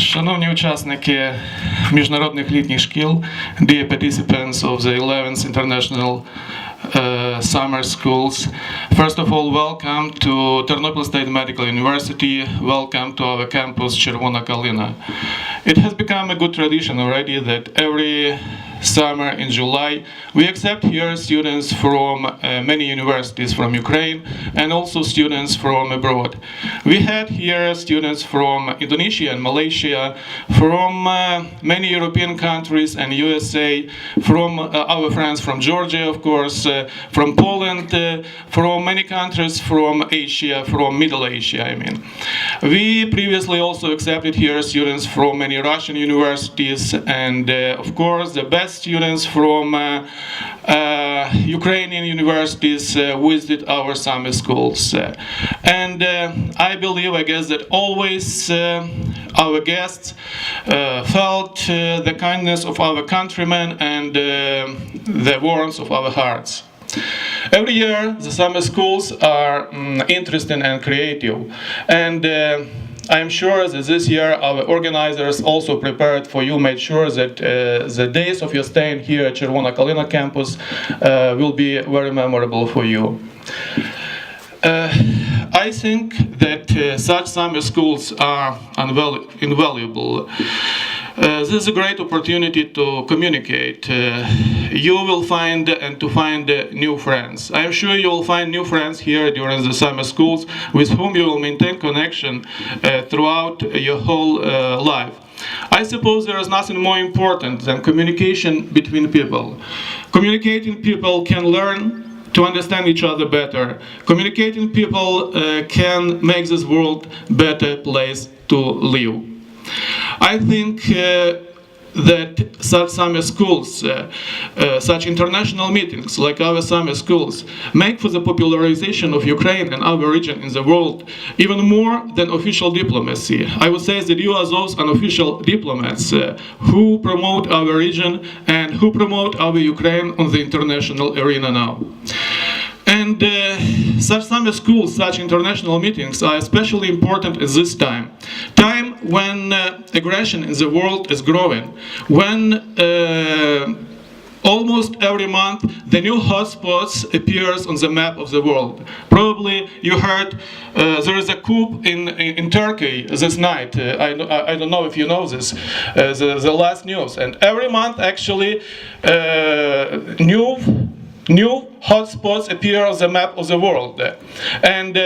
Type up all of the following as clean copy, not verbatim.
Шановні учасники міжнародних літніх шкіл, dear participants of the 11th International Summer Schools, first of all, welcome to Ternopil State Medical University, welcome to our campus Червона Калина. It has become a good tradition already that every summer in July we accept here students from many universities from Ukraine and also students from abroad. We had here students from Indonesia and Malaysia, from many European countries and USA, from our friends from Georgia, of course, from Poland, from many countries from Asia, from Middle Asia, I mean. We previously also accepted here students from many Russian universities and, of course, the best students from Ukrainian universities visit our summer schools. And I believe, I guess, that always our guests felt the kindness of our countrymen and the warmth of our hearts. Every year, the summer schools are interesting and creative. And I am sure that this year our organizers also prepared for you, made sure that the days of your stay here at Червона Калина campus will be very memorable for you. I think that such summer schools are invaluable. This is a great opportunity to communicate. You will find new friends. I am sure you will find new friends here during the summer schools with whom you will maintain connection throughout your whole life. I suppose there is nothing more important than communication between people. Communicating people can learn to understand each other better. Communicating people can make this world a better place to live. I think that such summer schools, such international meetings like our summer schools, make for the popularization of Ukraine and our region in the world even more than official diplomacy. I would say that you are those unofficial diplomats who promote our region and who promote our Ukraine on the international arena now. And such summer schools, such international meetings are especially important at this time when aggression in the world is growing, when almost every month the new hotspots appears on the map of the world. Probably you heard there is a coup in Turkey this night. I don't know if you know this, the last news. And every month actually new hotspots appear on the map of the world. And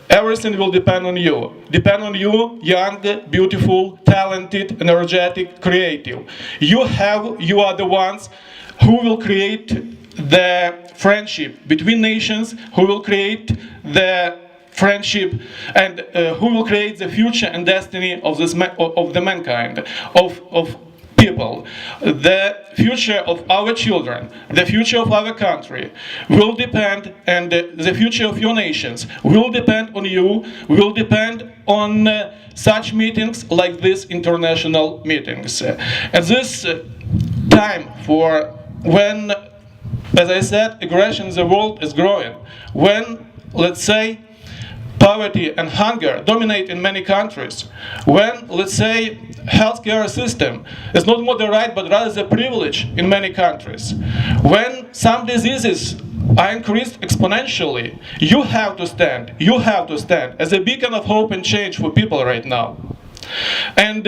everything will depend on you. Depend on you, young, beautiful, talented, energetic, creative. You are the ones who will create the friendship between nations, who will create the friendship and who will create the future and destiny of the mankind, of people. The future of our children, the future of our country will depend, and the future of your nations will depend on you, will depend on such meetings like these international meetings. At this time when, as I said, aggression in the world is growing, when, let's say, poverty and hunger dominate in many countries, when, let's say, healthcare system is not more the right but rather the privilege in many countries, when some diseases are increased exponentially, you have to stand as a beacon of hope and change for people right now. And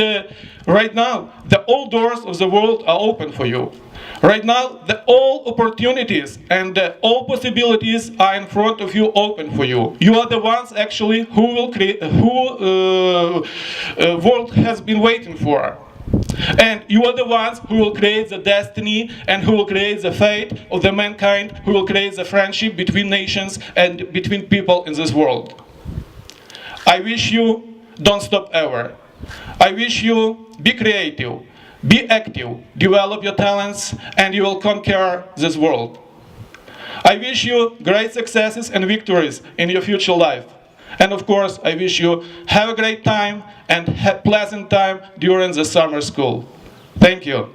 right now, all doors of the world are open for you. Right now, all opportunities and all possibilities are in front of you, open for you. You are the ones actually who world has been waiting for. And you are the ones who will create the destiny and who will create the fate of the mankind, who will create the friendship between nations and between people in this world. I wish you don't stop ever. I wish you be creative. Be active, develop your talents, and you will conquer this world. I wish you great successes and victories in your future life. And of course, I wish you have a great time and have pleasant time during the summer school. Thank you.